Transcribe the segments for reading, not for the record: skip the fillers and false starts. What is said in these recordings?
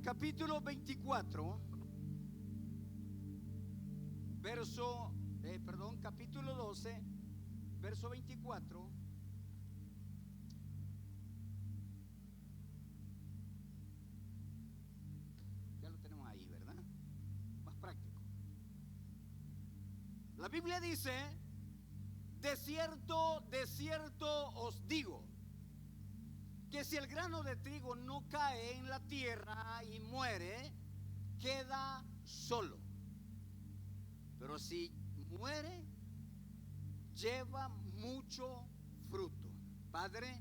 el capítulo 24, capítulo 12, verso 24. Ya lo tenemos ahí, ¿verdad? Más práctico. La Biblia dice: de cierto os digo, que si el grano de trigo no cae en la tierra y muere, queda solo. Pero si muere, lleva mucho fruto. Padre,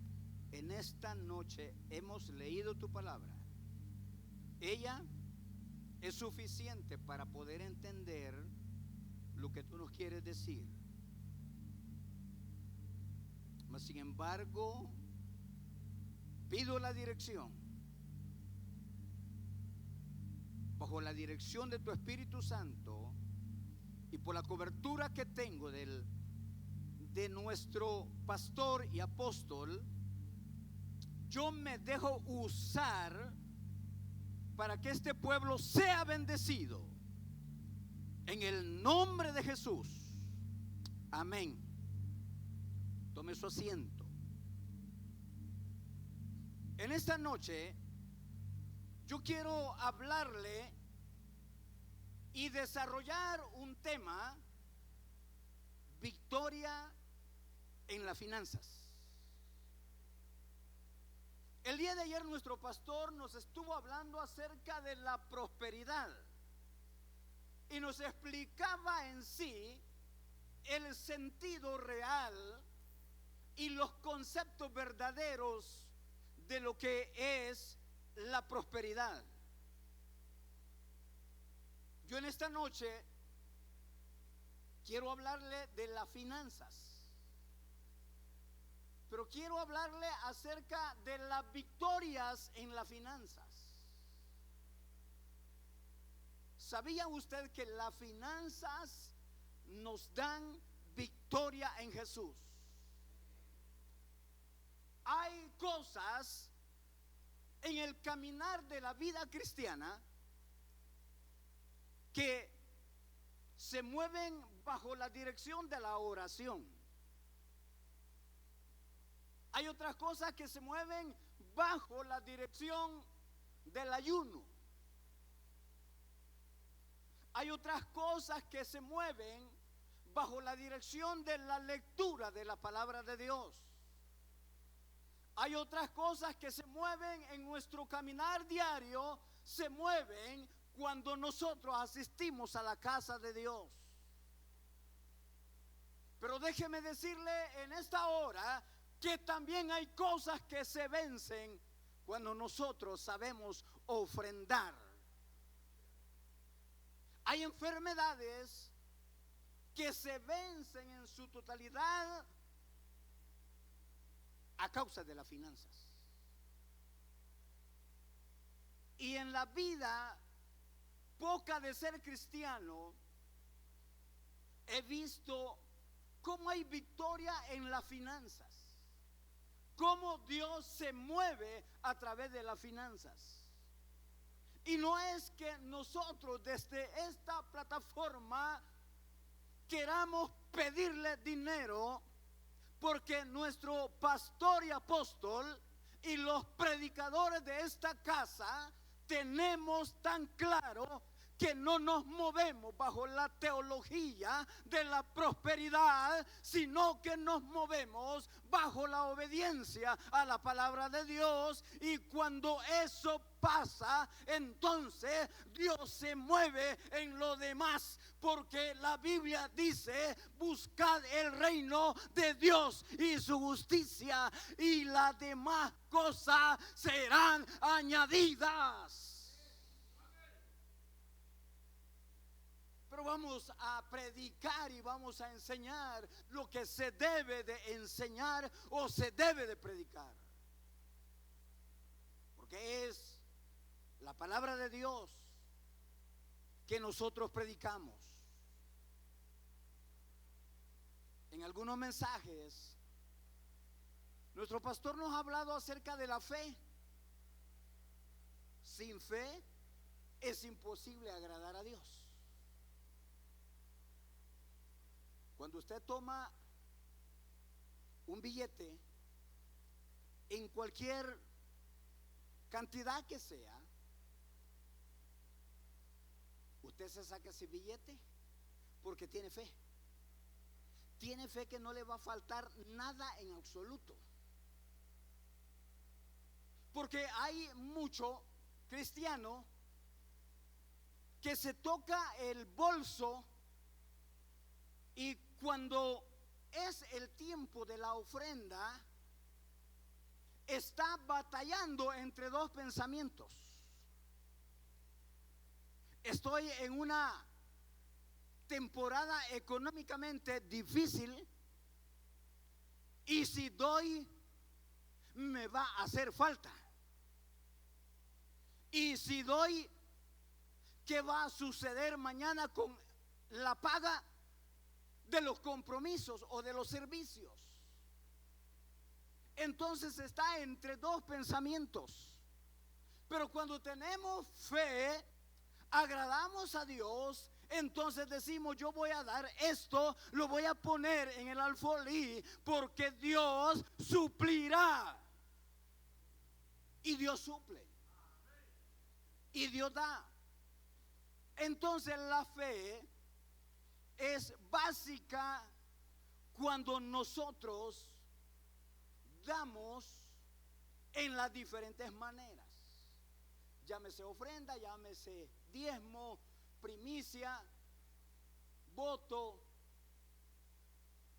en esta noche hemos leído tu palabra. Ella es suficiente para poder entender lo que tú nos quieres decir. Mas sin embargo, pido la dirección, bajo la dirección de tu Espíritu Santo, y por la cobertura que tengo de nuestro pastor y apóstol, yo me dejo usar para que este pueblo sea bendecido en el nombre de Jesús. Amén. Tome su asiento. En esta noche yo quiero hablarle y desarrollar un tema: victoria en las finanzas. El día de ayer nuestro pastor nos estuvo hablando acerca de la prosperidad y nos explicaba en sí el sentido real y los conceptos verdaderos de lo que es la prosperidad. Yo en esta noche quiero hablarle de las finanzas, pero quiero hablarle acerca de las victorias en las finanzas. ¿Sabía usted que las finanzas nos dan victoria en Jesús? Hay cosas en el caminar de la vida cristiana que se mueven bajo la dirección de la oración. Hay otras cosas que se mueven bajo la dirección del ayuno. Hay otras cosas que se mueven bajo la dirección de la lectura de la palabra de Dios. Hay otras cosas que se mueven en nuestro caminar diario, se mueven cuando nosotros asistimos a la casa de Dios. Pero déjeme decirle en esta hora que también hay cosas que se vencen cuando nosotros sabemos ofrendar. Hay enfermedades que se vencen en su totalidad a causa de las finanzas. Y en la vida poca de ser cristiano, he visto cómo hay victoria en las finanzas, cómo Dios se mueve a través de las finanzas. Y no es que nosotros desde esta plataforma queramos pedirle dinero, porque nuestro pastor y apóstol y los predicadores de esta casa tenemos tan claro que no nos movemos bajo la teología de la prosperidad, sino que nos movemos bajo la obediencia a la palabra de Dios. Y cuando eso pasa, entonces Dios se mueve en lo demás, porque la Biblia dice: buscad el reino de Dios y su justicia, y las demás cosas serán añadidas. Pero vamos a predicar y vamos a enseñar lo que se debe de enseñar o se debe de predicar, porque es la palabra de Dios que nosotros predicamos. En algunos mensajes nuestro pastor nos ha hablado acerca de la fe. Sin fe es imposible agradar a Dios. Cuando usted toma un billete en cualquier cantidad que sea, usted se saca ese billete porque tiene fe. Tiene fe que no le va a faltar nada en absoluto. Porque hay mucho cristiano que se toca el bolso y cuando es el tiempo de la ofrenda está batallando entre dos pensamientos. Estoy en una temporada económicamente difícil y si doy me va a hacer falta. Y si doy, ¿qué va a suceder mañana con la paga de los compromisos o de los servicios? Entonces está entre dos pensamientos. Pero cuando tenemos fe, agradamos a Dios, entonces decimos: yo voy a dar esto, lo voy a poner en el alfolí, porque Dios suplirá. Y Dios suple. Y Dios da. Entonces la fe es básica cuando nosotros damos en las diferentes maneras. Llámese ofrenda, llámese diezmo, primicia, voto,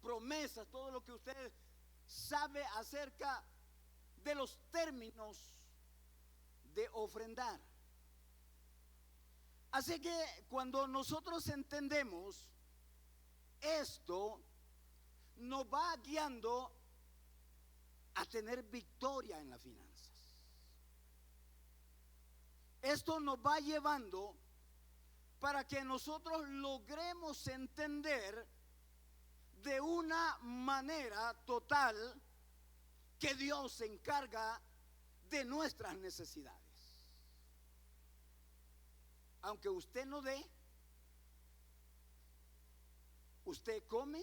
promesas, todo lo que usted sabe acerca de los términos de ofrendar. Así que cuando nosotros entendemos esto, nos va guiando a tener victoria en las finanzas. Esto nos va llevando para que nosotros logremos entender de una manera total que Dios se encarga de nuestras necesidades. Aunque usted no dé, usted come.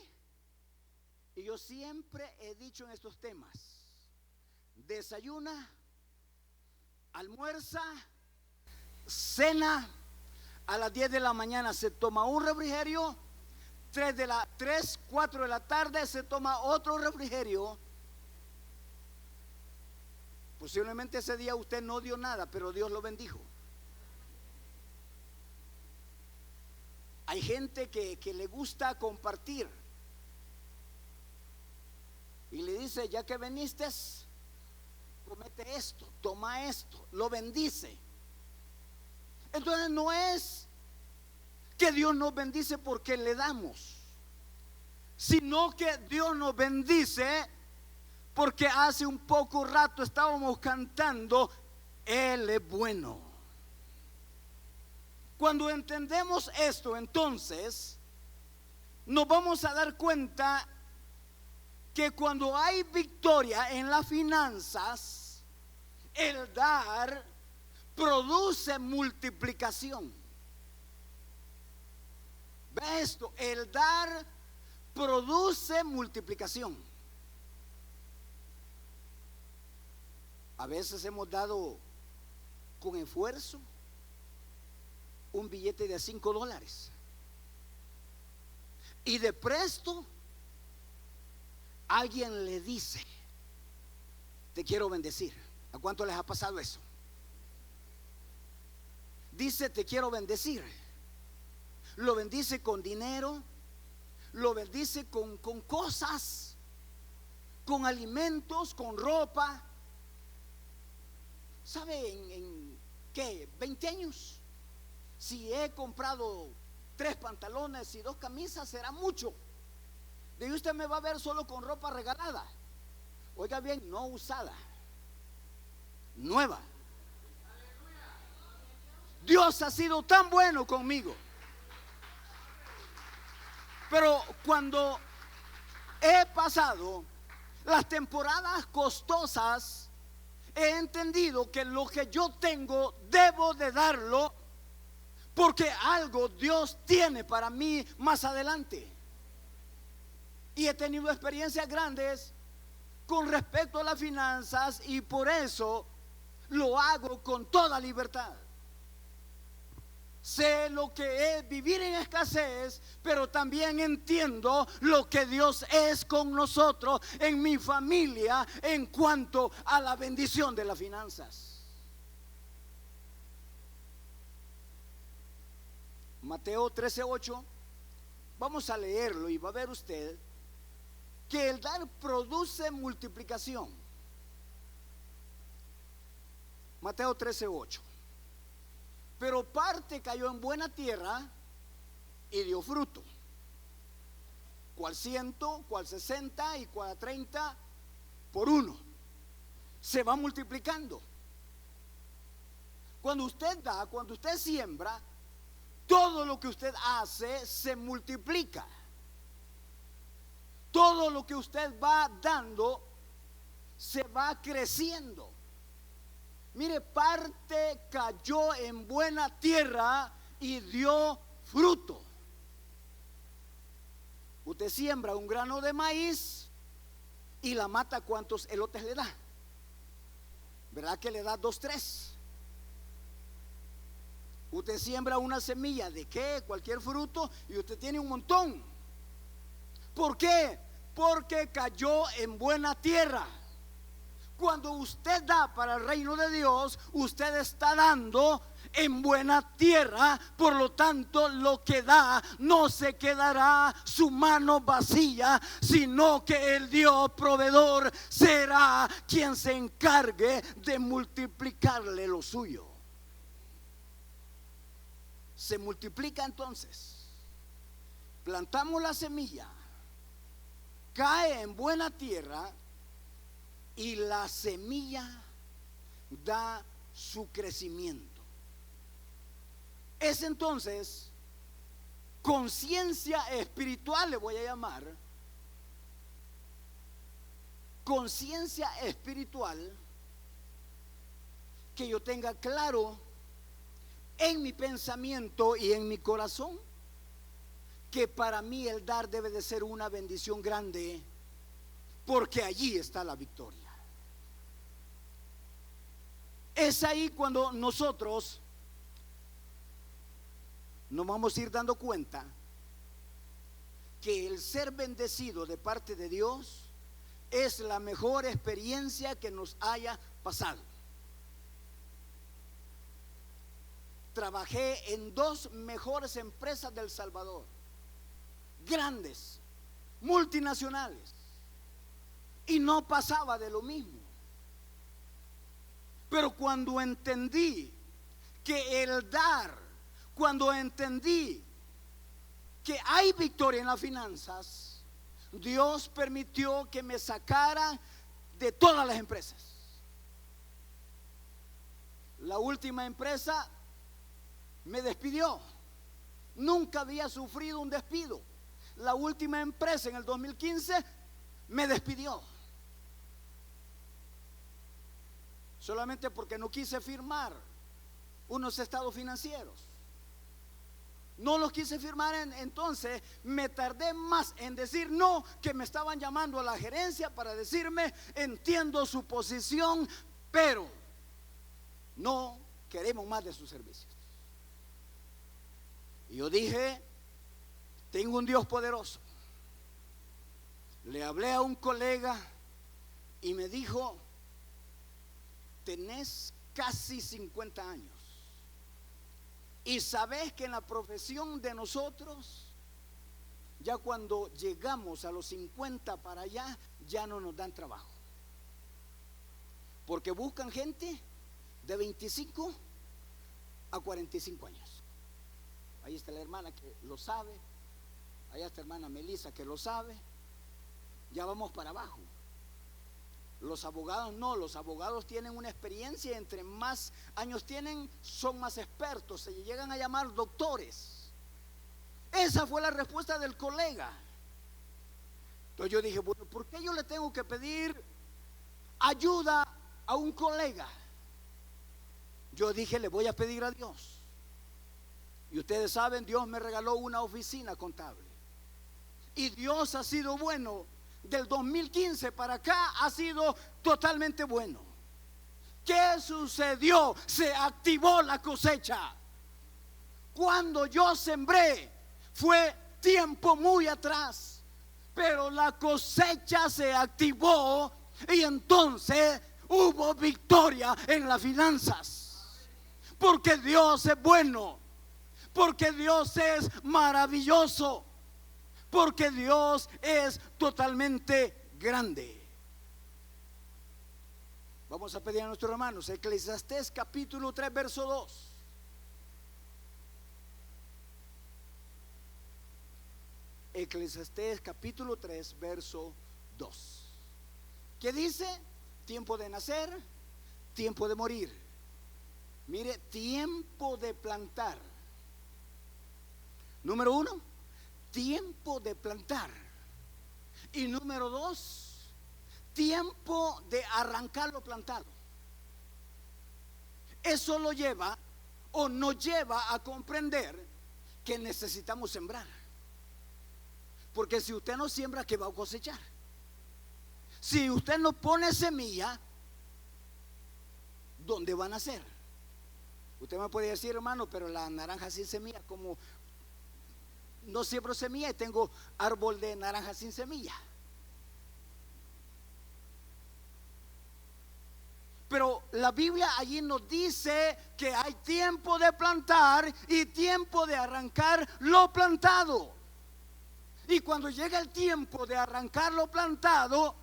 Y yo siempre he dicho en estos temas: desayuna, almuerza, cena. A las 10 de la mañana se toma un refrigerio, 4 de la tarde se toma otro refrigerio. Posiblemente ese día usted no dio nada, pero Dios lo bendijo. Hay gente que le gusta compartir y le dice: ya que viniste, comete esto, toma esto, lo bendice. Entonces no es que Dios nos bendice porque le damos, sino que Dios nos bendice porque hace un poco rato estábamos cantando: Él es bueno. Cuando entendemos esto, entonces nos vamos a dar cuenta que cuando hay victoria en las finanzas, el dar produce multiplicación. Ve esto: el dar produce multiplicación. A veces hemos dado con esfuerzo un billete de $5 y de presto alguien le dice: te quiero bendecir. ¿A cuánto les ha pasado eso? Dice: te quiero bendecir. Lo bendice con dinero, lo bendice con cosas, con alimentos, con ropa. ¿Sabe en qué? 20 años. Si he comprado 3 pantalones y 2 camisas, será mucho. De ahí usted me va a ver solo con ropa regalada. Oiga bien, no usada, nueva. Dios ha sido tan bueno conmigo. Pero cuando he pasado las temporadas costosas, he entendido que lo que yo tengo debo de darlo, porque algo Dios tiene para mí más adelante. Y he tenido experiencias grandes con respecto a las finanzas, y por eso lo hago con toda libertad. Sé lo que es vivir en escasez, pero también entiendo lo que Dios es con nosotros, en mi familia, en cuanto a la bendición de las finanzas. Mateo 13:8, vamos a leerlo y va a ver usted que el dar produce multiplicación. Mateo 13:8. Pero parte cayó en buena tierra y dio fruto, cual 100, cual 60 y cual 30 por uno. Se va multiplicando. Cuando usted da, cuando usted siembra, todo lo que usted hace se multiplica. Todo lo que usted va dando se va creciendo. Mire, parte cayó en buena tierra y dio fruto. Usted siembra un grano de maíz y la mata, ¿cuántos elotes le da? ¿Verdad que le da 2, 3? Usted siembra una semilla de qué, cualquier fruto, y usted tiene un montón. ¿Por qué? Porque cayó en buena tierra. Cuando usted da para el reino de Dios, usted está dando en buena tierra. Por lo tanto, lo que da no se quedará su mano vacía, sino que el Dios proveedor será quien se encargue de multiplicarle lo suyo. Se multiplica entonces. Plantamos la semilla, cae en buena tierra y la semilla da su crecimiento. Es entonces conciencia espiritual, le voy a llamar, conciencia espiritual, que yo tenga claro en mi pensamiento y en mi corazón que para mí el dar debe de ser una bendición grande, porque allí está la victoria. Es ahí cuando nosotros nos vamos a ir dando cuenta que el ser bendecido de parte de Dios es la mejor experiencia que nos haya pasado. Trabajé en 2 mejores empresas del Salvador, grandes, multinacionales, y no pasaba de lo mismo. Pero cuando entendí que el dar, cuando entendí que hay victoria en las finanzas, Dios permitió que me sacara de todas las empresas. La última empresa me despidió. Nunca había sufrido un despido. La última empresa en el 2015 me despidió. Solamente porque no quise firmar unos estados financieros. No los quise firmar, entonces me tardé más en decir no, que me estaban llamando a la gerencia para decirme: entiendo su posición, pero no queremos más de sus servicios. Y yo dije: tengo un Dios poderoso. Le hablé a un colega y me dijo: tenés casi 50 años y sabés que en la profesión de nosotros, ya cuando llegamos a los 50 para allá, ya no nos dan trabajo, porque buscan gente de 25 a 45 años. Ahí está la hermana que lo sabe, allá está la hermana Melissa que lo sabe. Ya vamos para abajo. Los abogados no, los abogados tienen una experiencia, entre más años tienen, son más expertos, se llegan a llamar doctores. Esa fue la respuesta del colega. Entonces yo dije: bueno, ¿por qué yo le tengo que pedir ayuda a un colega, yo dije, le voy a pedir a Dios. Y ustedes saben, Dios me regaló una oficina contable. Y Dios ha sido bueno. Del 2015 para acá ha sido totalmente bueno. ¿Qué sucedió? Se activó la cosecha. Cuando yo sembré fue tiempo muy atrás, pero la cosecha se activó y entonces hubo victoria en las finanzas. Porque Dios es bueno, porque Dios es maravilloso, porque Dios es totalmente grande. Vamos a pedir a nuestros hermanos Eclesiastés capítulo 3 verso 2. Eclesiastés capítulo 3 verso 2. ¿Qué dice? Tiempo de nacer, tiempo de morir. Mire, tiempo de plantar. Número 1, tiempo de plantar. Y número 2, tiempo de arrancar lo plantado. Eso lo lleva o nos lleva a comprender que necesitamos sembrar. Porque si usted no siembra, ¿qué va a cosechar? Si usted no pone semilla, ¿dónde van a nacer? Usted me puede decir, hermano, pero la naranja sin semilla, como no siembro semilla y tengo árbol de naranja sin semilla. Pero la Biblia allí nos dice que hay tiempo de plantar y tiempo de arrancar lo plantado. Y cuando llega el tiempo de arrancar lo plantado,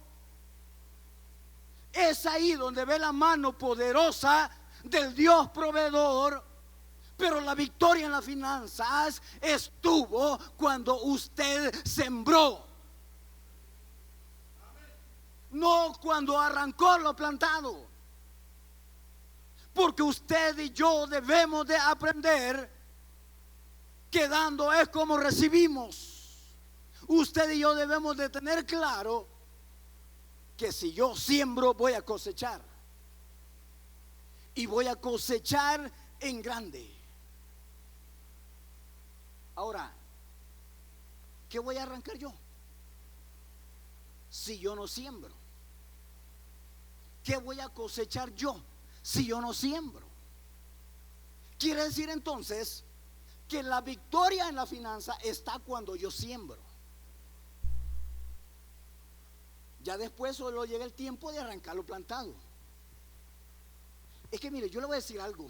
es ahí donde ve la mano poderosa del Dios proveedor. Pero la victoria en las finanzas estuvo cuando usted sembró, no cuando arrancó lo plantado. Porque usted y yo debemos de aprender que dando es como recibimos. Usted y yo debemos de tener claro que si yo siembro voy a cosechar. Y voy a cosechar en grande. Ahora, ¿qué voy a arrancar yo si yo no siembro? ¿Qué voy a cosechar yo si yo no siembro? Quiere decir entonces que la victoria en la finanza está cuando yo siembro. Ya después solo llega el tiempo de arrancar lo plantado. Es que mire, yo le voy a decir algo.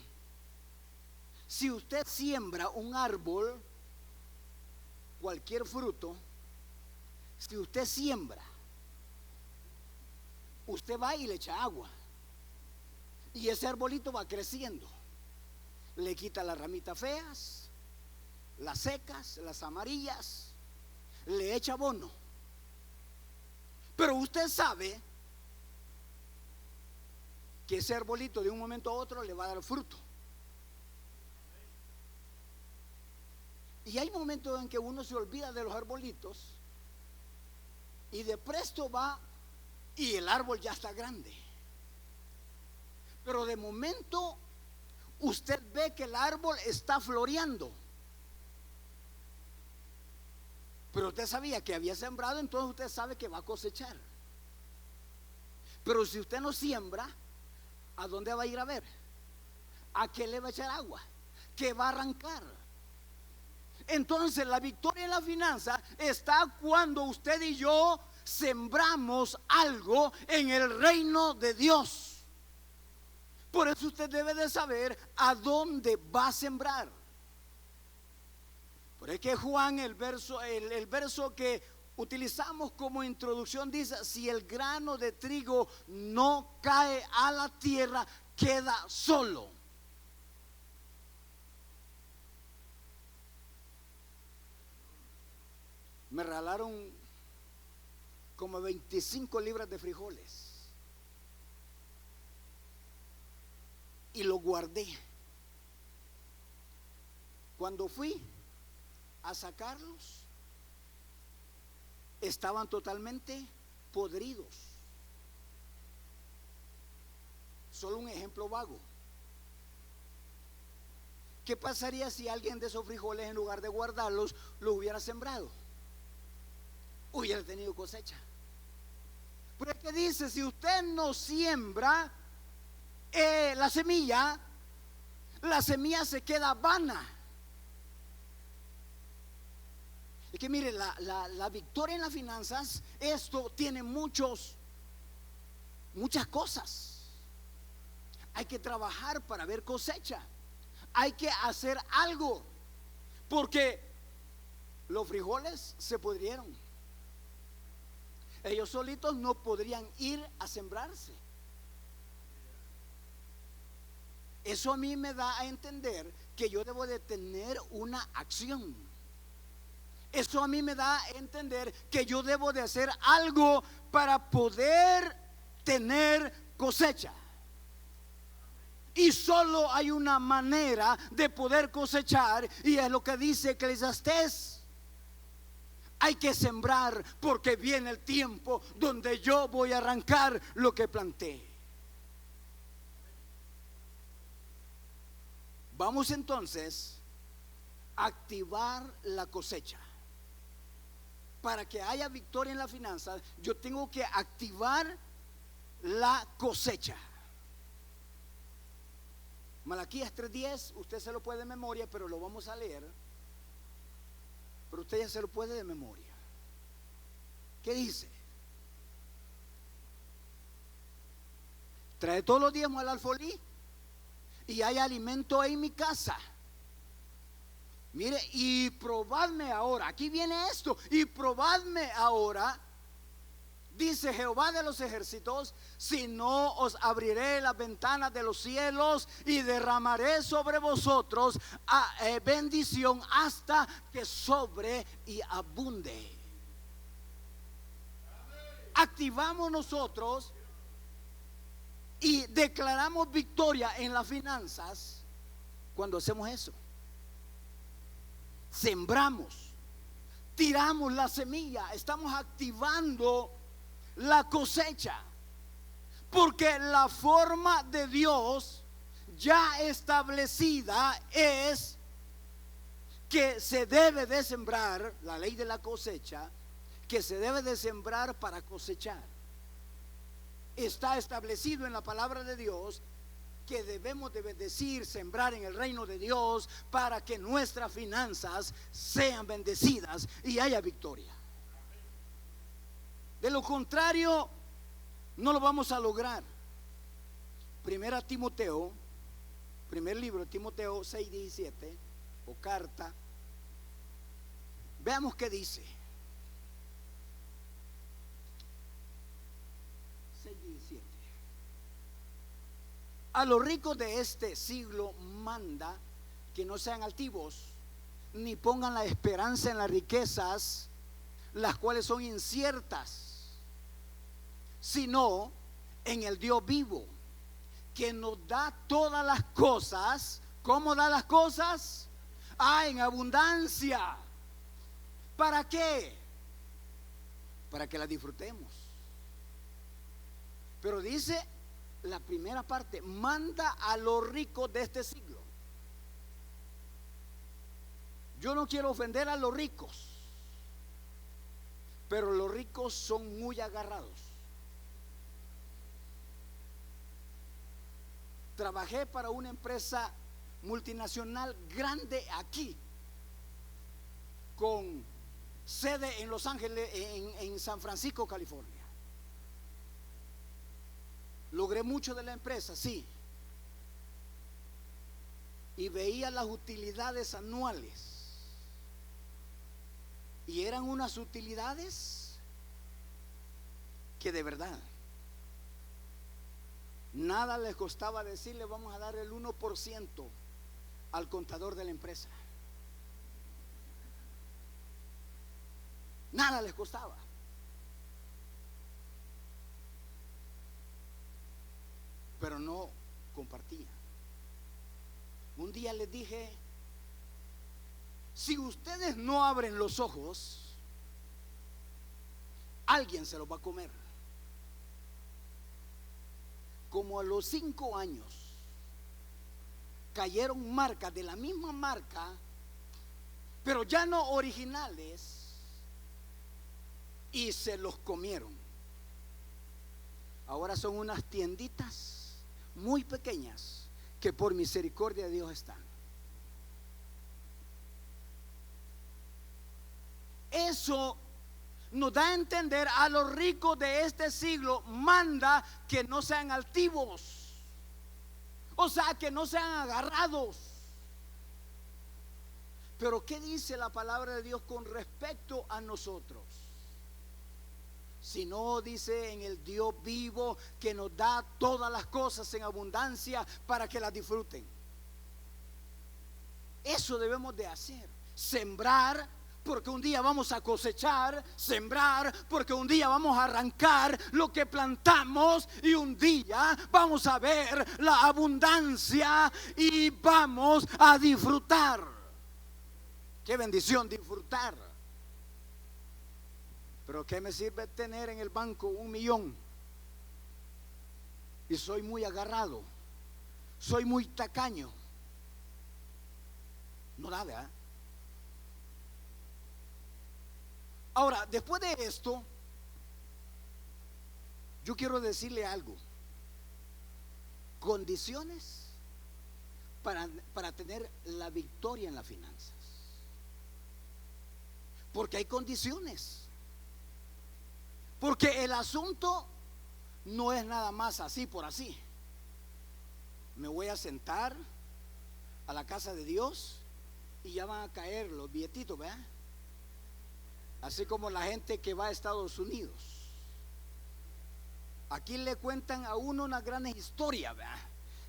Si usted siembra un árbol, cualquier fruto, si usted siembra, usted va y le echa agua. Y ese arbolito va creciendo. Le quita las ramitas feas, las secas, las amarillas, le echa abono. Pero usted sabe que ese arbolito de un momento a otro le va a dar fruto. Y hay momentos en que uno se olvida de los arbolitos y de presto va y el árbol ya está grande. Pero de momento usted ve que el árbol está floreando. Pero usted sabía que había sembrado, entonces usted sabe que va a cosechar. Pero si usted no siembra, ¿a dónde va a ir a ver? ¿A qué le va a echar agua? ¿Qué va a arrancar? Entonces la victoria en la finanza está cuando usted y yo sembramos algo en el reino de Dios. Por eso usted debe de saber a dónde va a sembrar. Por eso que Juan, el verso que utilizamos como introducción dice: si el grano de trigo no cae a la tierra, queda solo. Me regalaron como 25 libras de frijoles y lo guardé. Cuando fui a sacarlos, estaban totalmente podridos. solo un ejemplo vago. ¿Qué pasaría si alguien de esos frijoles, en lugar de guardarlos, los hubiera sembrado? Hubiera tenido cosecha. Pero es que dice, si usted no siembra la semilla se queda vana. Es que mire, la victoria en las finanzas, esto tiene muchas cosas. Hay que trabajar para ver cosecha. Hay que hacer algo, porque los frijoles se pudrieron. Ellos solitos no podrían ir a sembrarse. Eso a mí me da a entender que yo debo de tener una acción. Eso a mí me da a entender que yo debo de hacer algo para poder tener cosecha. Y solo hay una manera de poder cosechar, y es lo que dice Eclesiastés: hay que sembrar, porque viene el tiempo donde yo voy a arrancar lo que planté. Vamos entonces a activar la cosecha. Para que haya victoria en la finanza, yo tengo que activar la cosecha. Malaquías 3:10, usted se lo puede de memoria, pero lo vamos a leer. Pero usted ya se lo puede de memoria. ¿Qué dice? Trae todos los diezmos al alfolí, y hay alimento en mi casa. Mire, y probadme ahora. Aquí viene esto: y probadme ahora, dice Jehová de los ejércitos, si no os abriré las ventanas de los cielos y derramaré sobre vosotros bendición hasta que sobre y abunde. Activamos nosotros y declaramos victoria en las finanzas cuando hacemos eso. Sembramos, tiramos la semilla, estamos activando la cosecha, porque la forma de Dios ya establecida es que se debe de sembrar, la ley de la cosecha, que se debe de sembrar para cosechar. Está establecido en la palabra de Dios que debemos de bendecir, sembrar en el reino de Dios, para que nuestras finanzas sean bendecidas y haya victoria. De lo contrario, no lo vamos a lograr. Primera Timoteo, primer libro de Timoteo 6:17, o carta. Veamos qué dice. 6:17. A los ricos de este siglo manda que no sean altivos, ni pongan la esperanza en las riquezas, las cuales son inciertas, sino en el Dios vivo, que nos da todas las cosas. ¿Cómo da las cosas? En abundancia. ¿Para qué? Para que las disfrutemos. Pero dice la primera parte: manda a los ricos de este siglo. Yo no quiero ofender a los ricos, pero los ricos son muy agarrados. Trabajé para una empresa multinacional grande aquí, con sede en Los Ángeles, en San Francisco, California. Logré mucho de la empresa, sí, y veía las utilidades anuales, y eran unas utilidades que de verdad nada les costaba decirle: vamos a dar el 1% al contador de la empresa. Nada les costaba. Pero no compartía. Un día les dije: si ustedes no abren los ojos, alguien se los va a comer. como a los 5 años cayeron marcas de la misma marca, pero ya no originales, y se los comieron. Ahora son unas tienditas muy pequeñas que por misericordia de Dios están. Eso nos da a entender a los ricos de este siglo, manda que no sean altivos, o sea, que no sean agarrados. Pero ¿qué dice la palabra de Dios con respecto a nosotros? Si no, dice en el Dios vivo que nos da todas las cosas en abundancia para que las disfruten. Eso debemos de hacer, sembrar porque un día vamos a cosechar, sembrar porque un día vamos a arrancar lo que plantamos y un día vamos a ver la abundancia y vamos a disfrutar. Qué bendición disfrutar. Pero ¿qué me sirve tener en el banco 1 millón y soy muy agarrado, soy muy tacaño? No da, ¿verdad? Ahora, después de esto, yo quiero decirle algo. Condiciones para tener la victoria en las finanzas. Porque hay condiciones. Porque el asunto no es nada más así por así. Me voy a sentar a la casa de Dios y ya van a caer los billetitos, ¿verdad? Así como la gente que va a Estados Unidos. Aquí le cuentan a uno unas grandes historias, ¿verdad?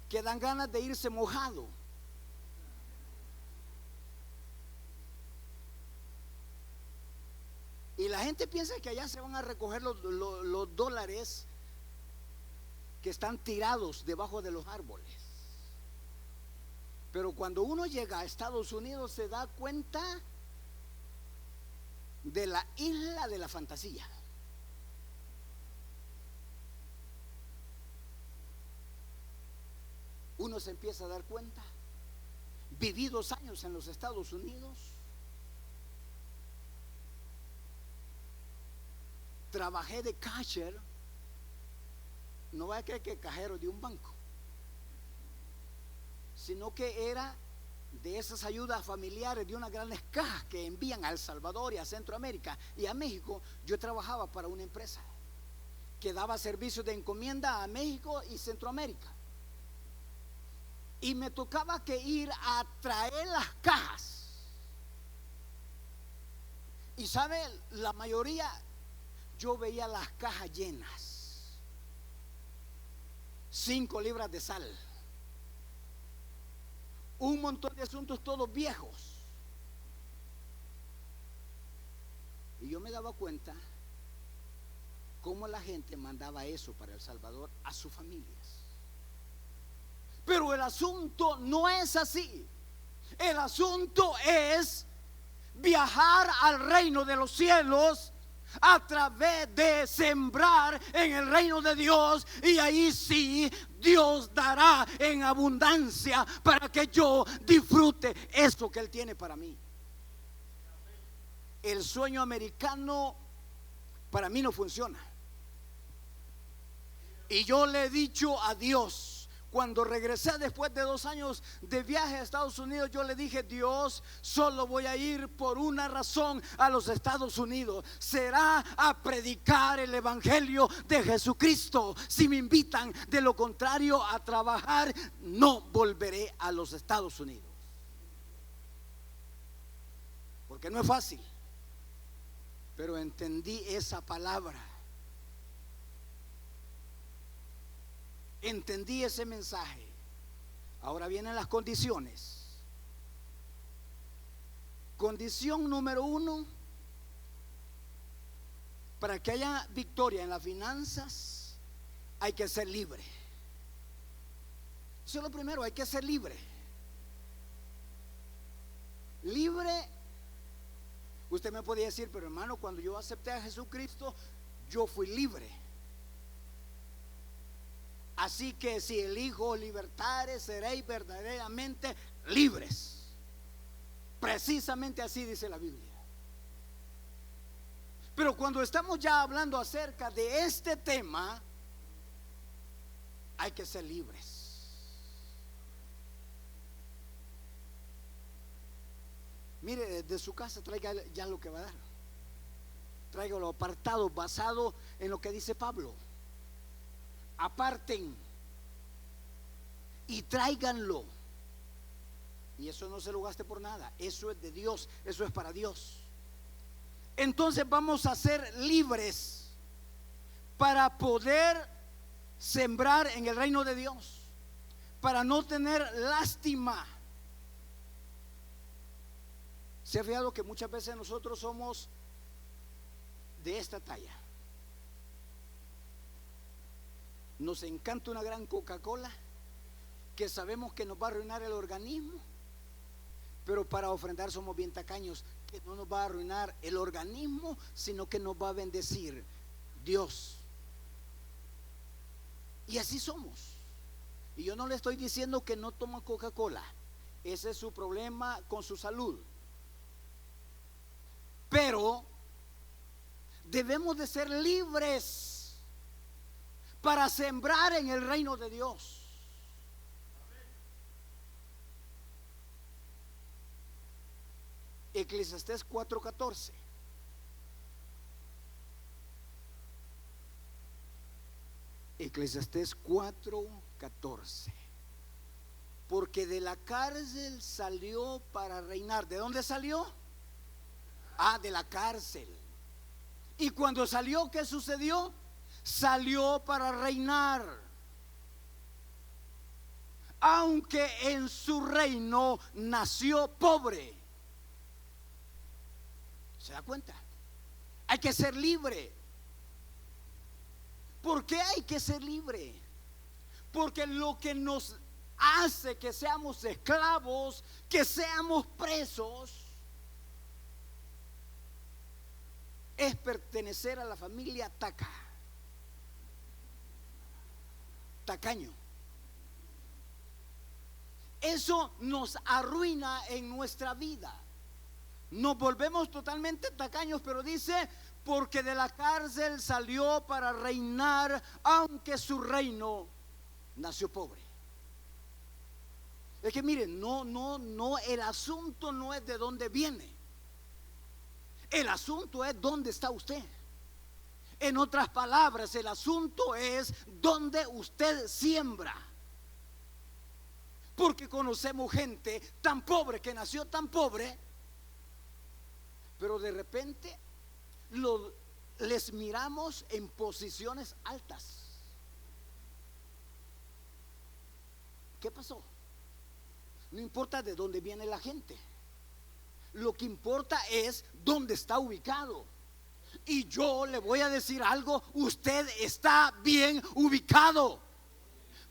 Que dan ganas de irse mojado. Y la gente piensa que allá se van a recoger los dólares que están tirados debajo de los árboles. Pero cuando uno llega a Estados Unidos se da cuenta de la isla de la fantasía. Uno se empieza a dar cuenta. Viví 2 años en los Estados Unidos. Trabajé de cashier. No voy a creer que cajero de un banco, sino que era de esas ayudas familiares de unas grandes cajas que envían a El Salvador y a Centroamérica y a México. Yo trabajaba para una empresa que daba servicios de encomienda a México y Centroamérica, y me tocaba que ir a traer las cajas. Y sabe, la mayoría, yo veía las cajas llenas, 5 libras de sal, un montón de asuntos todos viejos. Y yo me daba cuenta cómo la gente mandaba eso para El Salvador a sus familias. Pero el asunto no es así. El asunto es viajar al reino de los cielos a través de sembrar en el reino de Dios, y ahí sí Dios dará en abundancia para que yo disfrute eso que Él tiene para mí. El sueño americano para mí no funciona. Y yo le he dicho a Dios, cuando regresé después de 2 años de viaje a Estados Unidos, yo le dije: Dios, solo voy a ir por una razón a los Estados Unidos, será a predicar el evangelio de Jesucristo. Si me invitan, de lo contrario, a trabajar, no volveré a los Estados Unidos. Porque no es fácil, pero entendí esa palabra. Entendí ese mensaje. Ahora vienen las condiciones. Condición número 1: para que haya victoria en las finanzas hay que ser libre. Eso es lo primero, hay que ser libre. Libre. Usted me podría decir: pero hermano, cuando yo acepté a Jesucristo, yo fui libre. Así que si el Hijo os libertare, seréis verdaderamente libres. Precisamente así dice la Biblia. Pero cuando estamos ya hablando acerca de este tema, hay que ser libres. Mire, desde su casa traiga ya lo que va a dar. Traiga los apartados basado en lo que dice Pablo. Aparten y tráiganlo. Y eso no se lo gaste por nada. Eso es de Dios, eso es para Dios. Entonces vamos a ser libres para poder sembrar en el reino de Dios, para no tener lástima. ¿Se ha fijado que muchas veces nosotros somos de esta talla? Nos encanta una gran Coca-Cola que sabemos que nos va a arruinar el organismo, pero para ofrendar somos bien tacaños, que no nos va a arruinar el organismo, sino que nos va a bendecir Dios. Y así somos. Y yo no le estoy diciendo que no toma Coca-Cola, ese es su problema con su salud, pero debemos de ser libres para sembrar en el reino de Dios. Eclesiastés 4:14. Eclesiastés 4:14. Porque de la cárcel salió para reinar. ¿De dónde salió? De la cárcel. Y cuando salió, ¿qué sucedió? Salió para reinar. Aunque en su reino nació pobre. ¿Se da cuenta? Hay que ser libre. ¿Por qué hay que ser libre? Porque lo que nos hace que seamos esclavos, que seamos presos, es pertenecer a la familia tacaño. Eso nos arruina en nuestra vida. Nos volvemos totalmente tacaños, pero dice, porque de la cárcel salió para reinar, aunque su reino nació pobre. Es que miren, no, el asunto no es de dónde viene. El asunto es dónde está usted. En otras palabras, el asunto es dónde usted siembra. Porque conocemos gente tan pobre, que nació tan pobre, pero de repente les miramos en posiciones altas. ¿Qué pasó? No importa de dónde viene la gente. Lo que importa es dónde está ubicado. Y yo le voy a decir algo: usted está bien ubicado.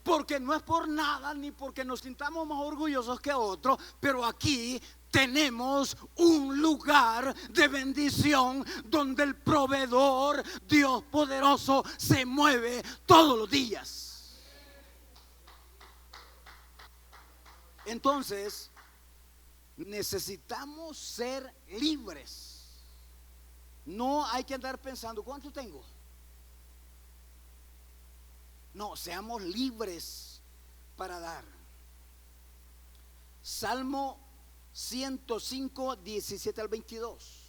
Porque no es por nada, ni porque nos sintamos más orgullosos que otros, pero aquí tenemos un lugar de bendición donde el proveedor, Dios poderoso, se mueve todos los días. Entonces, necesitamos ser libres. No hay que andar pensando, ¿cuánto tengo? No, seamos libres para dar. Salmo 105, 17 al 22.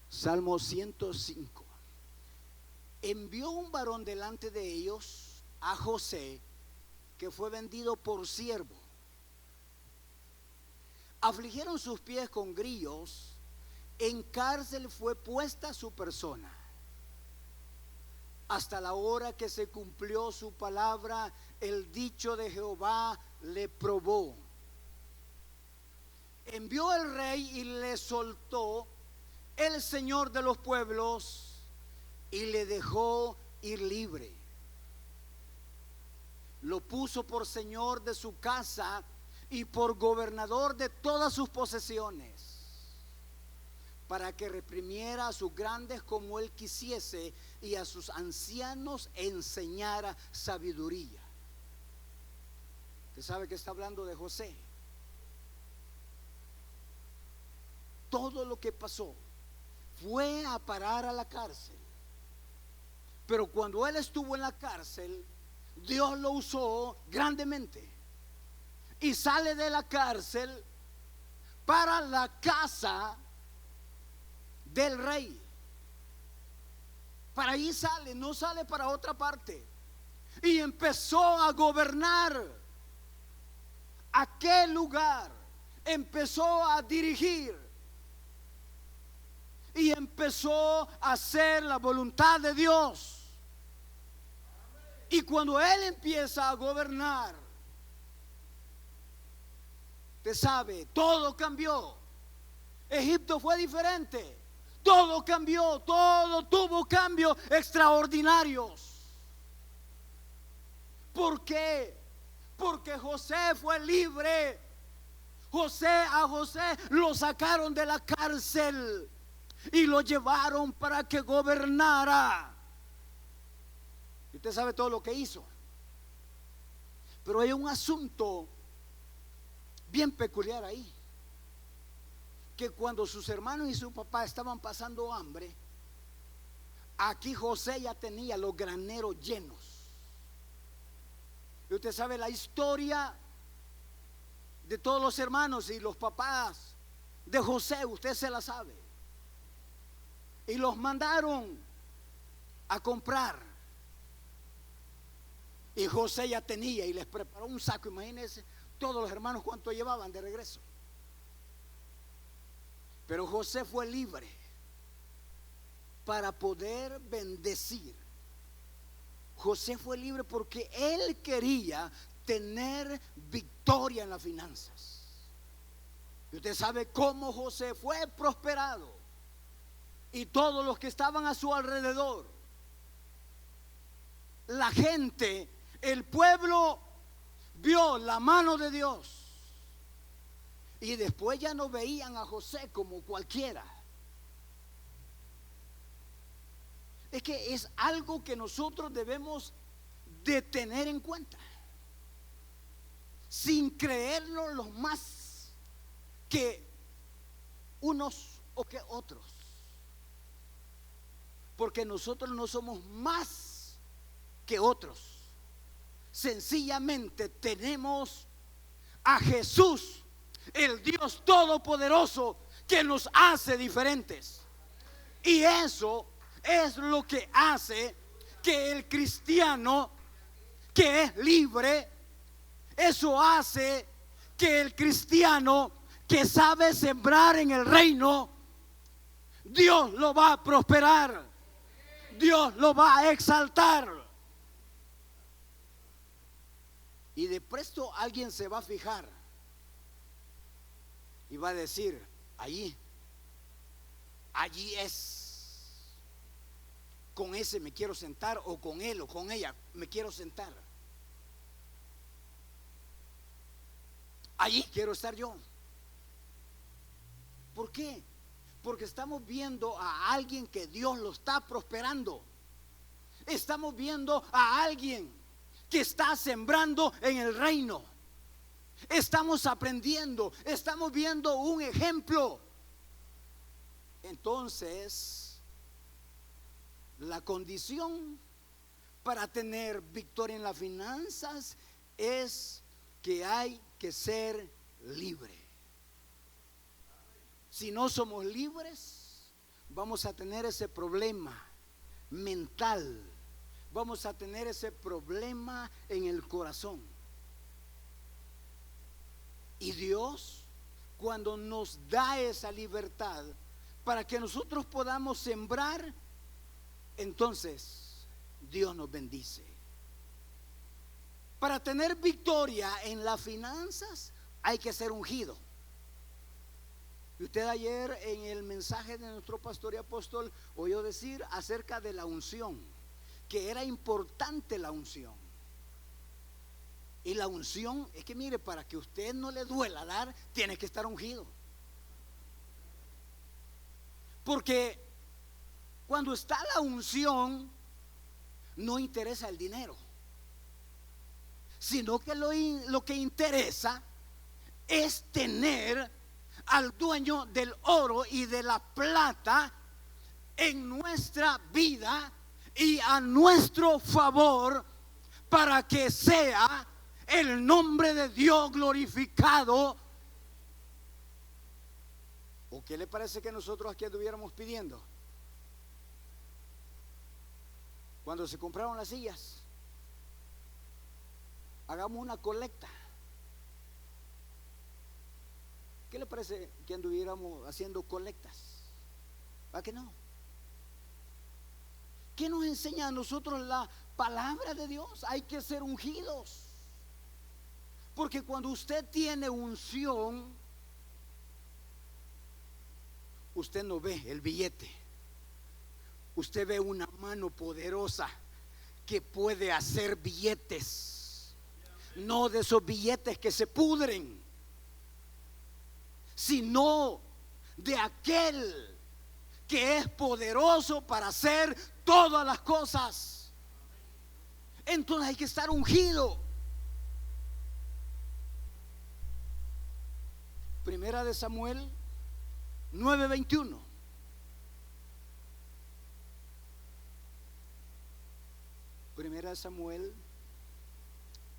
Salmo 105. Envió un varón delante de ellos, a José, que fue vendido por siervo. Afligieron sus pies con grillos, en cárcel fue puesta su persona, hasta la hora que se cumplió su palabra. El dicho de Jehová le probó. Envió el rey y le soltó el Señor de los pueblos, y le dejó ir libre. Lo puso por señor de su casa y por gobernador de todas sus posesiones. para que reprimiera a sus grandes como él quisiese y a sus ancianos enseñara sabiduría. Usted sabe que está hablando de José. Todo lo que pasó fue a parar a la cárcel, pero cuando él estuvo en la cárcel, Dios lo usó grandemente y sale de la cárcel para la casa del rey. Para ahí sale, no sale para otra parte. Y empezó a gobernar aquel lugar, empezó a dirigir y empezó a hacer la voluntad de Dios. Y cuando él empieza a gobernar, usted sabe, todo cambió. Egipto fue diferente. Todo cambió, todo tuvo cambios extraordinarios. ¿Por qué? Porque José fue libre. A José lo sacaron de la cárcel y lo llevaron para que gobernara. Y usted sabe todo lo que hizo. Pero hay un asunto bien peculiar ahí, que cuando sus hermanos y su papá estaban pasando hambre, aquí José ya tenía los graneros llenos. Y usted sabe la historia de todos los hermanos y los papás de José, usted se la sabe. Y los mandaron a comprar. Y José ya tenía y les preparó un saco. Imagínense todos los hermanos cuánto llevaban de regreso. Pero José fue libre para poder bendecir. José fue libre porque él quería tener victoria en las finanzas. Y usted sabe cómo José fue prosperado. Y todos los que estaban a su alrededor, la gente, el pueblo vio la mano de Dios. Y después ya no veían a José como cualquiera. Es que es algo que nosotros debemos de tener en cuenta, sin creerlo los más que unos o que otros, porque nosotros no somos más que otros. Sencillamente tenemos a Jesús, el Dios todopoderoso, que nos hace diferentes. Y eso es lo que hace que el cristiano que es libre, eso hace que el cristiano que sabe sembrar en el reino, Dios lo va a prosperar, Dios lo va a exaltar. Y de presto alguien se va a fijar y va a decir: allí es, con ese me quiero sentar, o con él o con ella me quiero sentar, allí quiero estar yo. ¿Por qué? Porque estamos viendo a alguien que Dios lo está prosperando. Estamos viendo a alguien que está sembrando en el reino. Estamos aprendiendo, estamos viendo un ejemplo. Entonces, la condición para tener victoria en las finanzas es que hay que ser libre. Si no somos libres, vamos a tener ese problema mental, vamos a tener ese problema en el corazón. Y Dios, cuando nos da esa libertad para que nosotros podamos sembrar, entonces Dios nos bendice. Para tener victoria en las finanzas hay que ser ungido. Y usted ayer en el mensaje de nuestro pastor y apóstol oyó decir acerca de la unción, que era importante la unción. Y la unción es que, mire, para que usted no le duela dar, tiene que estar ungido. Porque cuando está la unción, no interesa el dinero, sino que lo que interesa es tener al dueño del oro y de la plata en nuestra vida y a nuestro favor, para que sea el nombre de Dios glorificado. ¿O qué le parece que nosotros aquí estuviéramos pidiendo? Cuando se compraron las sillas, hagamos una colecta. ¿Qué le parece que anduviéramos haciendo colectas? ¿Para qué no? ¿Qué nos enseña a nosotros la palabra de Dios? Hay que ser ungidos. Porque cuando usted tiene unción, usted no ve el billete, usted ve una mano poderosa que puede hacer billetes, no de esos billetes que se pudren, sino de aquel que es poderoso para hacer todas las cosas. Entonces hay que estar ungido. Primera de Samuel 9:21. Primera de Samuel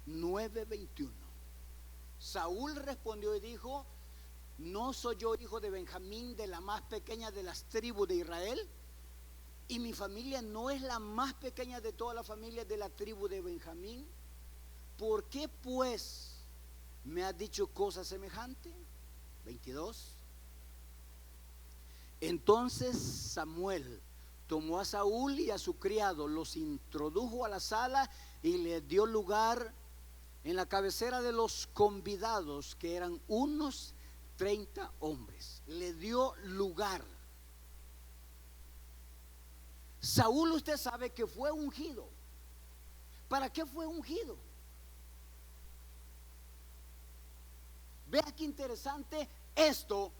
9:21. Saúl respondió y dijo: ¿no soy yo hijo de Benjamín, de la más pequeña de las tribus de Israel? Y mi familia no es la más pequeña de todas las familias de la tribu de Benjamín. ¿Por qué pues me has dicho cosa semejante? 22. Entonces Samuel tomó a Saúl y a su criado, los introdujo a la sala y les dio lugar en la cabecera de los convidados, que eran unos 30 hombres. Le dio lugar. Saúl, usted sabe que fue ungido. ¿Para qué fue ungido? Vea qué interesante esto,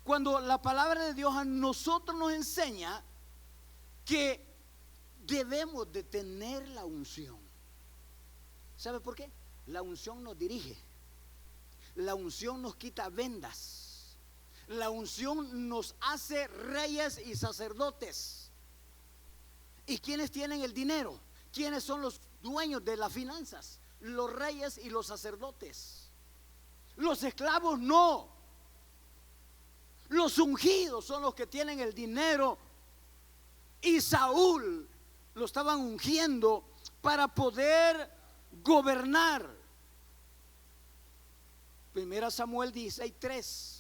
cuando la palabra de Dios a nosotros nos enseña que debemos de tener la unción. ¿Sabe por qué? La unción nos dirige. La unción nos quita vendas. La unción nos hace reyes y sacerdotes. ¿Y quiénes tienen el dinero? ¿Quiénes son los dueños de las finanzas? Los reyes y los sacerdotes. Los esclavos no. Los ungidos son los que tienen el dinero. Y Saúl lo estaban ungiendo para poder gobernar. Primera Samuel 16:3.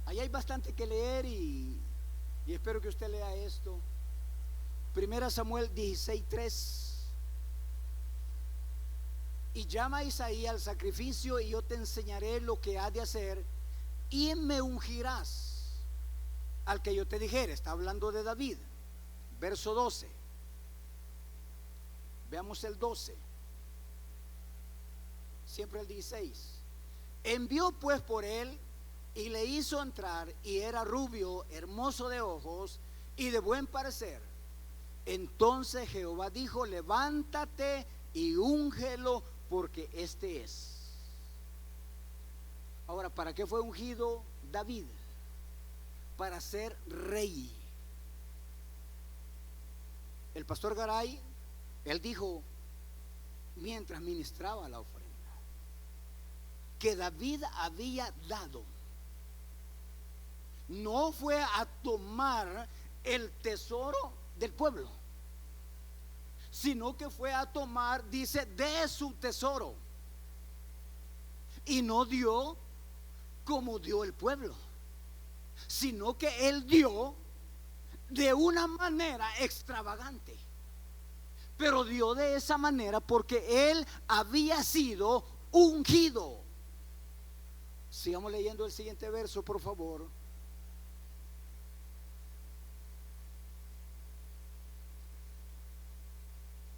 Ahí hay bastante que leer y espero que usted lea esto. Primera Samuel 16:3. Y llama a Isaí al sacrificio, y yo te enseñaré lo que has de hacer, y me ungirás al que yo te dijere. Está hablando de David. Verso 12. Veamos el 12. Siempre el 16. Envió pues por él y le hizo entrar, y era rubio, hermoso de ojos y de buen parecer. Entonces Jehová dijo: levántate y úngelo, porque este es. Ahora, ¿para qué fue ungido David? Para ser rey. El pastor Garay, él dijo, mientras ministraba la ofrenda, que David había dado. No fue a tomar el tesoro del pueblo, sino que fue a tomar, dice, de su tesoro. Y no dio como dio el pueblo, sino que él dio de una manera extravagante. Pero dio de esa manera porque él había sido ungido. Sigamos leyendo el siguiente verso, por favor.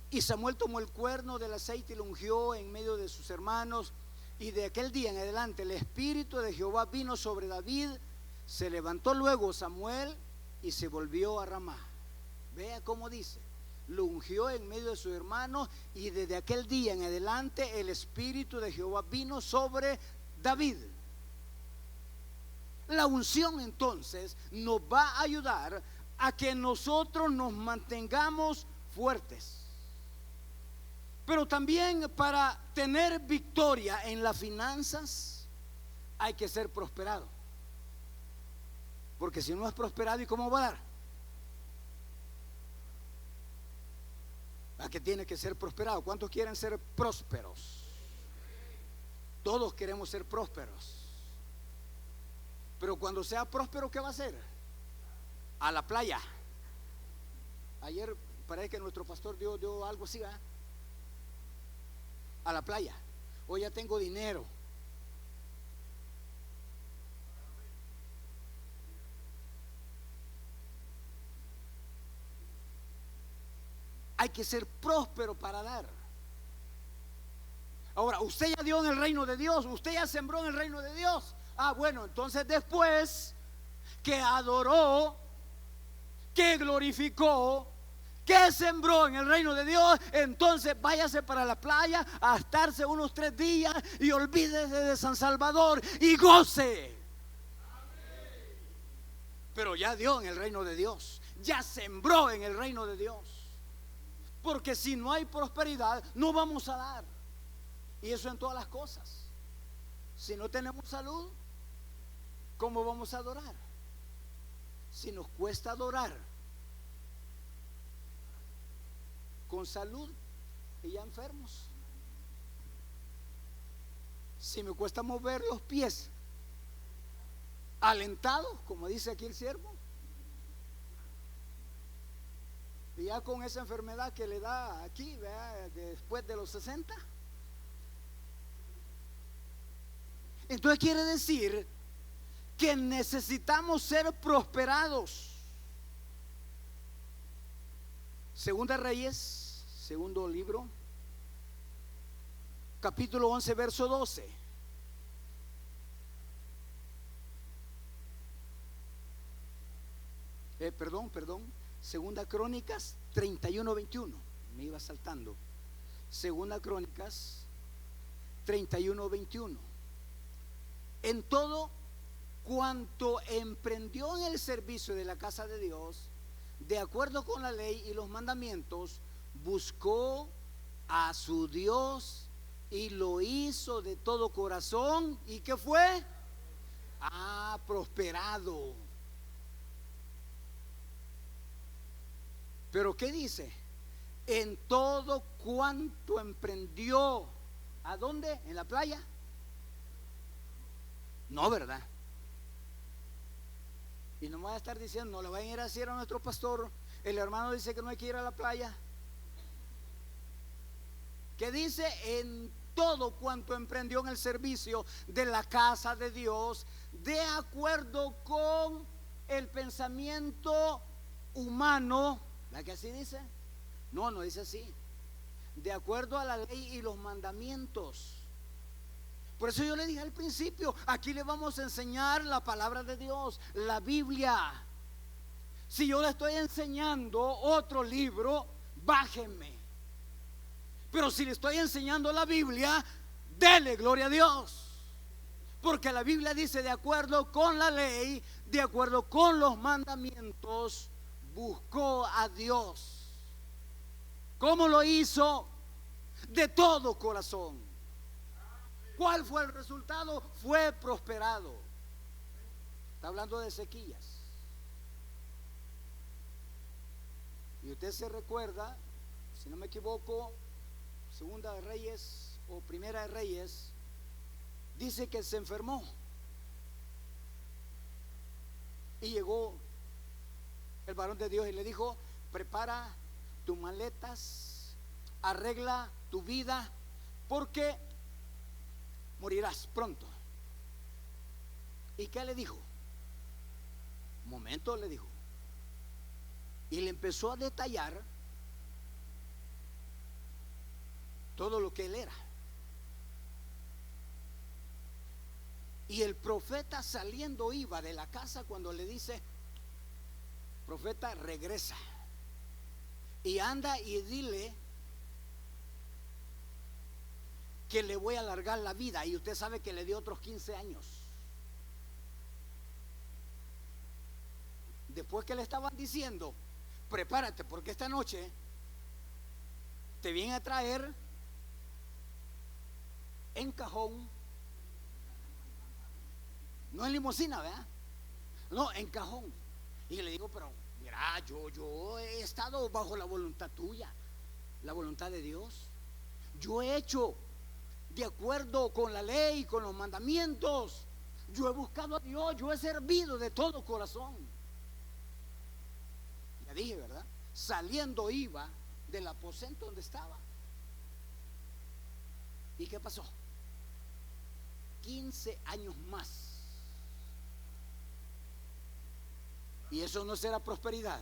Y Samuel tomó el cuerno del aceite y lo ungió en medio de sus hermanos, Y de aquel día en adelante el Espíritu de Jehová vino sobre David. Se levantó luego Samuel y se volvió a Ramá. Vea cómo dice: lo ungió en medio de sus hermanos, y desde aquel día en adelante el Espíritu de Jehová vino sobre David. La unción entonces nos va a ayudar a que nosotros nos mantengamos fuertes. Pero también para tener victoria en las finanzas hay que ser prosperado. Porque si no es prosperado, ¿y cómo va a dar? ¿A qué tiene que ser prosperado? ¿Cuántos quieren ser prósperos? Todos queremos ser prósperos. Pero cuando sea próspero, ¿qué va a hacer? A la playa. Ayer parece que nuestro pastor dio algo así, ¿verdad? A la playa. Hoy ya tengo dinero. Hay que ser próspero para dar. Ahora, usted ya dio en el reino de Dios, usted ya sembró en el reino de Dios. Ah, bueno, entonces después que adoró, que glorificó, que sembró en el reino de Dios, entonces váyase para la playa a estarse unos 3 días y olvídese de San Salvador y goce. Pero ya dio en el reino de Dios, ya sembró en el reino de Dios. Porque si no hay prosperidad, no vamos a dar. Y eso en todas las cosas. Si no tenemos salud, ¿cómo vamos a adorar? Si nos cuesta adorar con salud y ya enfermos. Si me cuesta mover los pies alentados, como dice aquí el siervo, y ya con esa enfermedad que le da aquí, ¿verdad? Después de los 60. Entonces quiere decir que necesitamos ser prosperados. Segunda Reyes, segundo libro, capítulo 11, verso 12. Perdón. Segunda Crónicas 31-21. Me iba saltando. Segunda Crónicas 31-21. En todo cuanto emprendió en el servicio de la casa de Dios, de acuerdo con la ley y los mandamientos, buscó a su Dios y lo hizo de todo corazón. ¿Y qué fue? Prosperado. Pero ¿qué dice? En todo cuanto emprendió. ¿A dónde? ¿En la playa? No, ¿verdad? Y no me voy a estar diciendo, no le vayan a ir a decir a nuestro pastor, el hermano dice que no hay que ir a la playa. ¿Qué dice? En todo cuanto emprendió en el servicio de la casa de Dios, de acuerdo con el pensamiento humano. ¿La que así dice? No dice así. De acuerdo a la ley y los mandamientos. Por eso yo le dije al principio, aquí le vamos a enseñar la palabra de Dios, la Biblia. Si yo le estoy enseñando otro libro, bájenme. Pero si le estoy enseñando la Biblia, dele gloria a Dios. Porque la Biblia dice, de acuerdo con la ley, de acuerdo con los mandamientos, buscó a Dios. ¿Cómo lo hizo? De todo corazón. ¿Cuál fue el resultado? Fue prosperado. Está hablando de Ezequías. Y usted se recuerda, si no me equivoco, Segunda de Reyes o Primera de Reyes, dice que se enfermó. Y llegó el varón de Dios y le dijo: prepara tus maletas, arregla tu vida, porque morirás pronto. ¿Y qué le dijo? Un momento, le dijo. Y le empezó a detallar todo lo que él era. Y el profeta saliendo iba de la casa cuando le dice: profeta, regresa y anda y dile que le voy a alargar la vida. Y usted sabe que le dio otros 15 años. Después que le estaban diciendo: prepárate porque esta noche te viene a traer en cajón, no en limusina, ¿verdad? No, en cajón. Y le digo: pero mira, yo he estado bajo la voluntad tuya, la voluntad de Dios. Yo he hecho de acuerdo con la ley, con los mandamientos. Yo he buscado a Dios, yo he servido de todo corazón. Ya dije, ¿verdad? Saliendo iba del aposento donde estaba. ¿Y qué pasó? 15 años más. ¿Y eso no será prosperidad?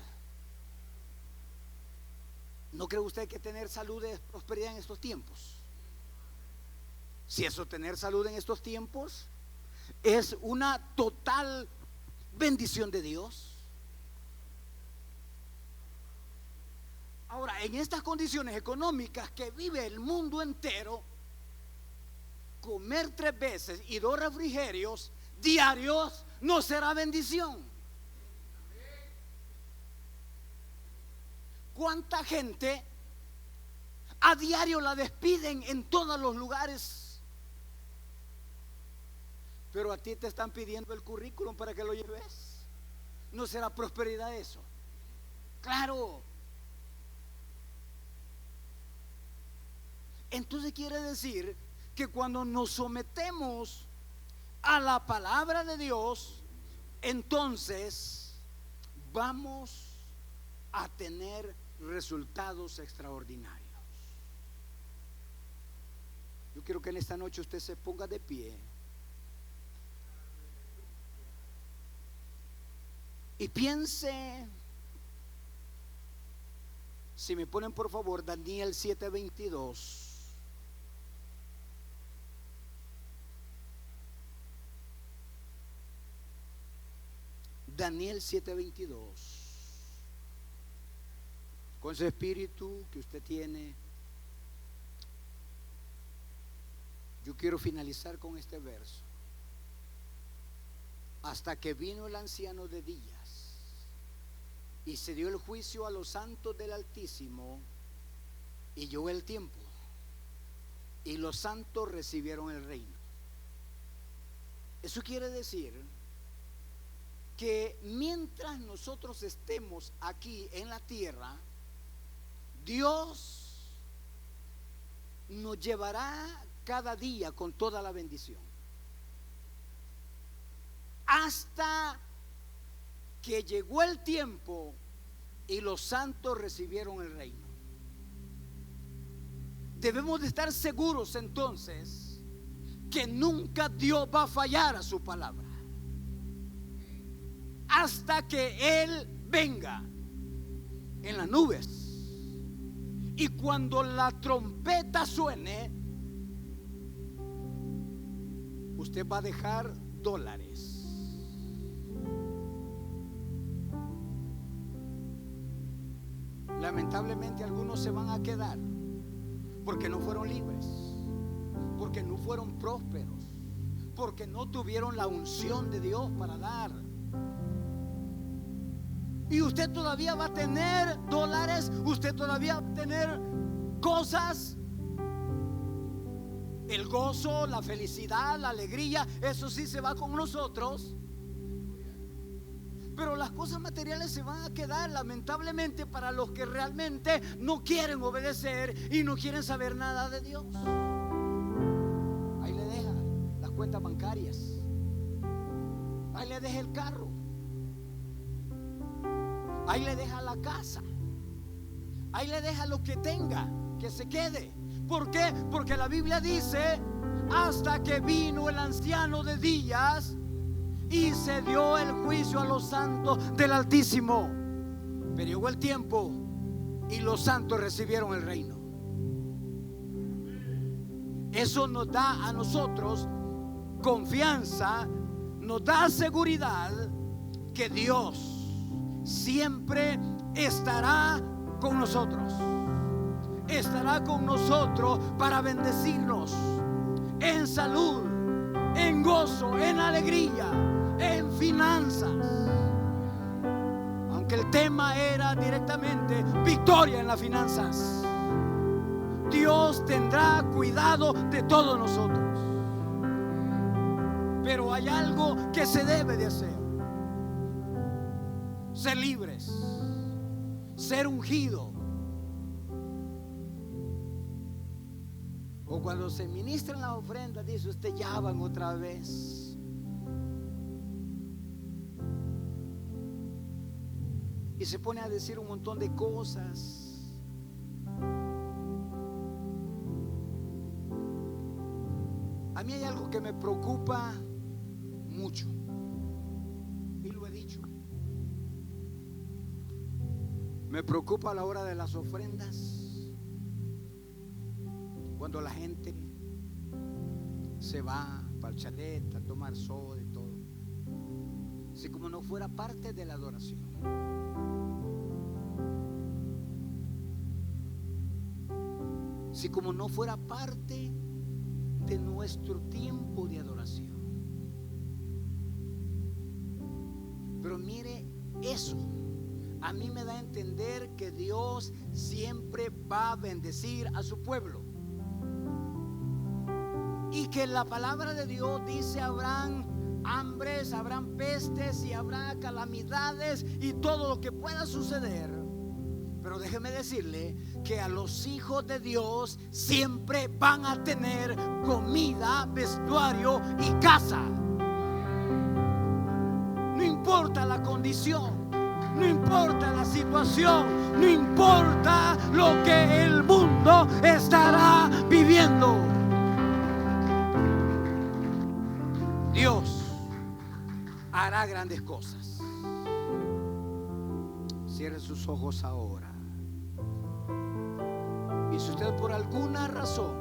¿No cree usted que tener salud es prosperidad en estos tiempos? Si eso, tener salud en estos tiempos, es una total bendición de Dios. Ahora, en estas condiciones económicas que vive el mundo entero, comer 3 veces y 2 refrigerios diarios no será bendición. ¿Cuánta gente a diario la despiden en todos los lugares? Pero a ti te están pidiendo el currículum para que lo lleves. ¿No será prosperidad eso? Claro. Entonces quiere decir que cuando nos sometemos a la palabra de Dios, entonces vamos a tener resultados extraordinarios. Yo quiero que en esta noche usted se ponga de pie y piense. Si me ponen por favor Daniel 7:22. Daniel 7:22. Con su espíritu que usted tiene, yo quiero finalizar con este verso. Hasta que vino el anciano de días y se dio el juicio a los santos del Altísimo, y llegó el tiempo y los santos recibieron el reino. Eso quiere decir que mientras nosotros estemos aquí en la tierra, Dios nos llevará cada día con toda la bendición, hasta que llegó el tiempo y los santos recibieron el reino. Debemos de estar seguros entonces que nunca Dios va a fallar a su palabra, hasta que Él venga en las nubes. Y cuando la trompeta suene, usted va a dejar dólares. Lamentablemente algunos se van a quedar porque no fueron libres, porque no fueron prósperos, porque no tuvieron la unción de Dios para dar. Y usted todavía va a tener dólares, usted todavía va a tener cosas, el gozo, la felicidad, la alegría, eso sí se va con nosotros. Pero las cosas materiales se van a quedar, lamentablemente, para los que realmente no quieren obedecer y no quieren saber nada de Dios. Ahí le deja las cuentas bancarias, ahí le deja el carro, ahí le deja la casa, ahí le deja lo que tenga, que se quede. ¿Por qué? Porque la Biblia dice: hasta que vino el anciano de días y se dio el juicio a los santos del Altísimo. Pero llegó el tiempo y los santos recibieron el reino. Eso nos da a nosotros confianza nos da seguridad que Dios siempre estará con nosotros. Estará con nosotros para bendecirnos en salud, en gozo, en alegría, en finanzas. Aunque el tema era directamente victoria en las finanzas, Dios tendrá cuidado de todos nosotros. Pero hay algo que se debe de hacer: ser libres, ser ungido. O cuando se ministran las ofrendas, dice usted, ya van otra vez. Y se pone a decir un montón de cosas. A mí hay algo que me preocupa mucho, y lo he dicho. Me preocupa a la hora de las ofrendas, cuando la gente se va para el chalet a tomar sol y todo, así como no fuera parte de la adoración. Si como no fuera parte de nuestro tiempo de adoración. Pero mire, eso a mí me da a entender que Dios siempre va a bendecir a su pueblo, y que la palabra de Dios dice: habrán hambres, habrán pestes y habrá calamidades y todo lo que pueda suceder. Pero déjeme decirle que a los hijos de Dios siempre van a tener comida, vestuario y casa. No importa la condición, no importa la situación, no importa lo que el mundo estará viviendo. Dios hará grandes cosas. Cierre sus ojos ahora. Y si usted por alguna razón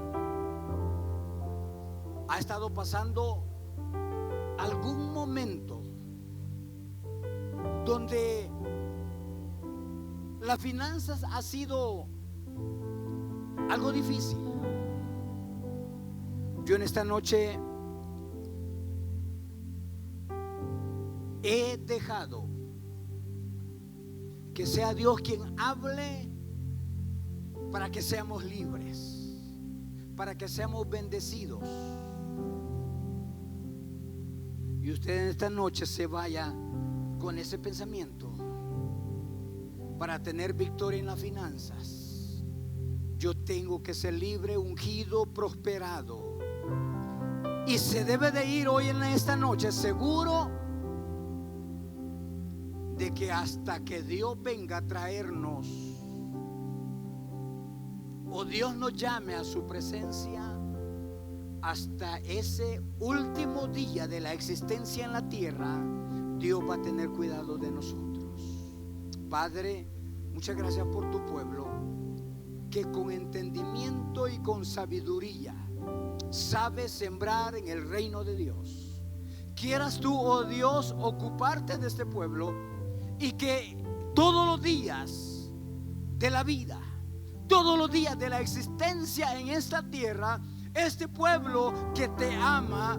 ha estado pasando algún momento donde las finanzas ha sido algo difícil, yo en esta noche he dejado que sea Dios quien hable, para que seamos libres, para que seamos bendecidos. Y usted en esta noche se vaya con ese pensamiento: para tener victoria en las finanzas, yo tengo que ser libre, ungido, prosperado. Y se debe de ir hoy en esta noche seguro de que hasta que Dios venga a traernos, o Dios nos llame a su presencia, hasta ese último día de la existencia en la tierra, Dios va a tener cuidado de nosotros. Padre, muchas gracias por tu pueblo, que con entendimiento y con sabiduría sabe sembrar en el reino de Dios. Quieras tú, oh Dios, ocuparte de este pueblo, y que todos los días de la vida, todos los días de la existencia en esta tierra, este pueblo que te ama,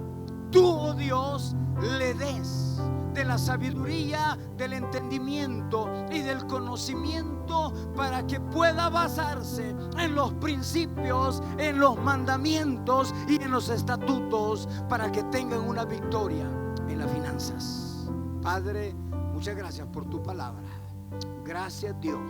tú, oh Dios, le des de la sabiduría, del entendimiento y del conocimiento, para que pueda basarse en los principios, en los mandamientos y en los estatutos, para que tengan una victoria en las finanzas. Padre, muchas gracias por tu palabra. Gracias, Dios.